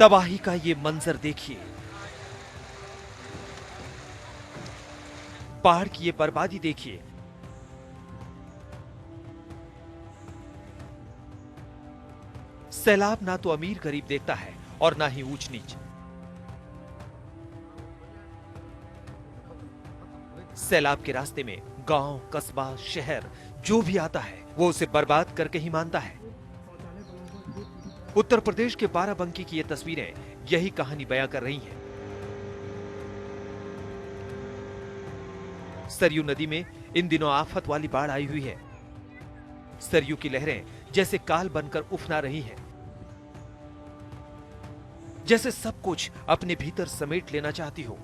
तबाही का ये मंजर देखिए, बाढ़ की ये बर्बादी देखिए। सैलाब ना तो अमीर गरीब देखता है और ना ही ऊंच नीच। सैलाब के रास्ते में गांव, कस्बा, शहर जो भी आता है वो उसे बर्बाद करके ही मानता है। उत्तर प्रदेश के बाराबंकी की ये तस्वीरें यही कहानी बयां कर रही हैं। सरयू नदी में इन दिनों आफत वाली बाढ़ आई हुई है। सरयू की लहरें जैसे काल बनकर उफना रही हैं, जैसे सब कुछ अपने भीतर समेट लेना चाहती हो।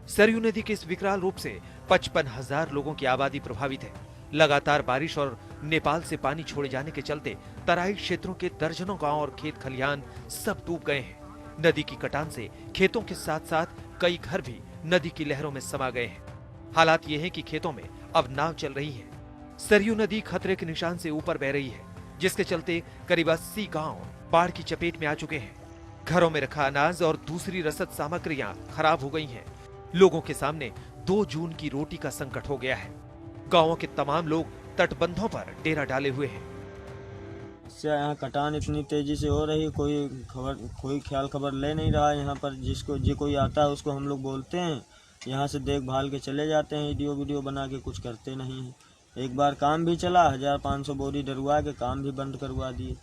सरयू नदी के इस विकराल रूप से 55,000 लोगों की आबादी प्रभावित है। लगातार बारिश और नेपाल से पानी छोड़े जाने के चलते तराई क्षेत्रों के दर्जनों गांव और खेत खलिहान सब डूब गए हैं। नदी की कटान से खेतों के साथ साथ कई घर भी नदी की लहरों में समा गए हैं। हालात ये हैं कि खेतों में अब नाव चल रही है। सरयू नदी खतरे के निशान से ऊपर बह रही है, जिसके चलते करीब 80 गांव बाढ़ की चपेट में आ चुके हैं। घरों में रखा अनाज और दूसरी रसद सामग्रियां खराब हो गई हैं। लोगों के सामने 2 जून की रोटी का संकट हो गया है। गांवों के तमाम लोग तटबंधों पर डेरा डाले हुए हैं। यहाँ कटान इतनी तेजी से हो रही, कोई ख्याल खबर ले नहीं रहा है। यहाँ पर जो कोई आता है उसको हम लोग बोलते हैं, यहाँ से देखभाल के चले जाते हैं। वीडियो बना के कुछ करते नहीं हैं। एक बार काम भी चला, 1500 बोरी डरवा के काम भी बंद करवा दिए।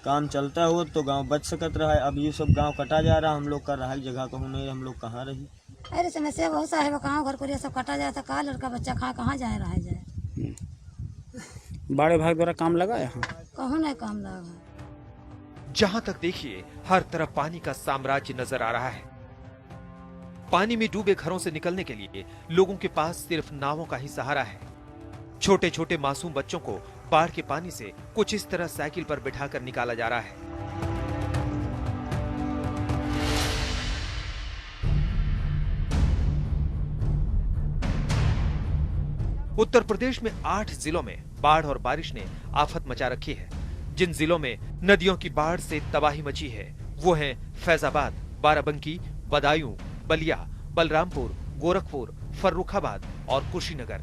काम चलता हो तो गांव बच सकत रहा है। अब ये सब गांव कटा जा रहा, हम लोग का रहा जगह कहूँ नहीं, हम लोग कहाँ रही। अरे समस्या बहुत सा है, वो गाँव घर को सब कटा जाता, का लड़का बच्चा कहाँ जाए रहा जाए। बाढ़ विभाग द्वारा काम लगा यहाँ, कहूँ नहीं काम लगा। जहां तक देखिए हर तरफ पानी का साम्राज्य नजर आ रहा है। पानी में डूबे घरों से निकलने के लिए लोगों के पास सिर्फ नावों का ही सहारा है। छोटे छोटे मासूम बच्चों को बाढ़ के पानी से कुछ इस तरह साइकिल पर बिठाकर निकाला जा रहा है। उत्तर प्रदेश में 8 जिलों में बाढ़ और बारिश ने आफत मचा रखी है। जिन जिलों में नदियों की बाढ़ से तबाही मची है वो हैं फैजाबाद, बाराबंकी, बदायूं, बलिया, बलरामपुर, गोरखपुर, फर्रुखाबाद और कुशीनगर।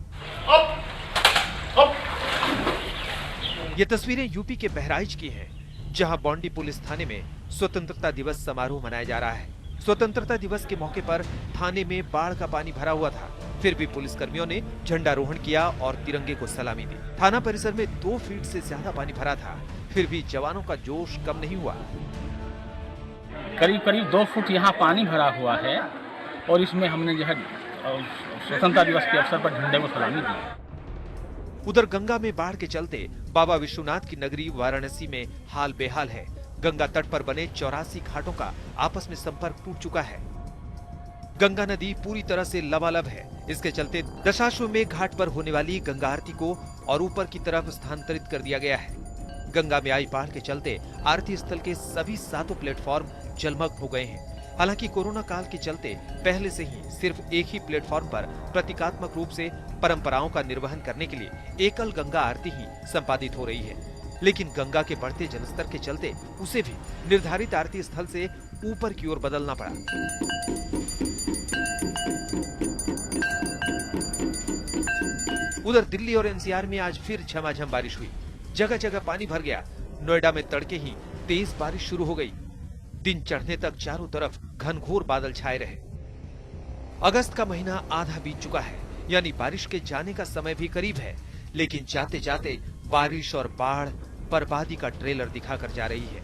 ये तस्वीरें यूपी के बहराइच की हैं, जहां बॉन्डी पुलिस थाने में स्वतंत्रता दिवस समारोह मनाया जा रहा है। स्वतंत्रता दिवस के मौके पर थाने में बाढ़ का पानी भरा हुआ था, फिर भी पुलिसकर्मियों ने झंडारोहण किया और तिरंगे को सलामी दी। थाना परिसर में 2 फीट से ज्यादा पानी भरा था, फिर भी जवानों का जोश कम नहीं हुआ। करीब 2 फुट यहाँ पानी भरा हुआ है और इसमें हमने जो है स्वतंत्रता दिवस के अवसर पर झंडे को सलामी दी। उधर गंगा में बाढ़ के चलते बाबा विश्वनाथ की नगरी वाराणसी में हाल बेहाल है। गंगा तट पर बने 84 घाटों का आपस में संपर्क टूट चुका है। गंगा नदी पूरी तरह से लबालब है। इसके चलते दशाश्वमेध घाट पर होने वाली गंगा आरती को और ऊपर की तरफ स्थानांतरित कर दिया गया है। गंगा में आई बाढ़ के चलते आरती स्थल के सभी 7 प्लेटफॉर्म जलमग्न हो गए हैं। हालांकि कोरोना काल के चलते पहले से ही सिर्फ एक ही प्लेटफॉर्म पर प्रतीकात्मक रूप से परंपराओं का निर्वहन करने के लिए एकल गंगा आरती ही संपादित हो रही है। लेकिन गंगा के बढ़ते जलस्तर के चलते उसे भी निर्धारित आरती स्थल से ऊपर की ओर बदलना पड़ा। उधर दिल्ली और एनसीआर में आज फिर झमाझम बारिश हुई। जगह जगह पानी भर गया। नोएडा में तड़के ही तेज बारिश शुरू हो गई। दिन चढ़ने तक चारों तरफ घनघोर बादल छाए रहे। अगस्त का महीना आधा बीत चुका है, यानी बारिश के जाने का समय भी करीब है। लेकिन जाते जाते बारिश और बाढ़ बर्बादी का ट्रेलर दिखाकर जा रही है।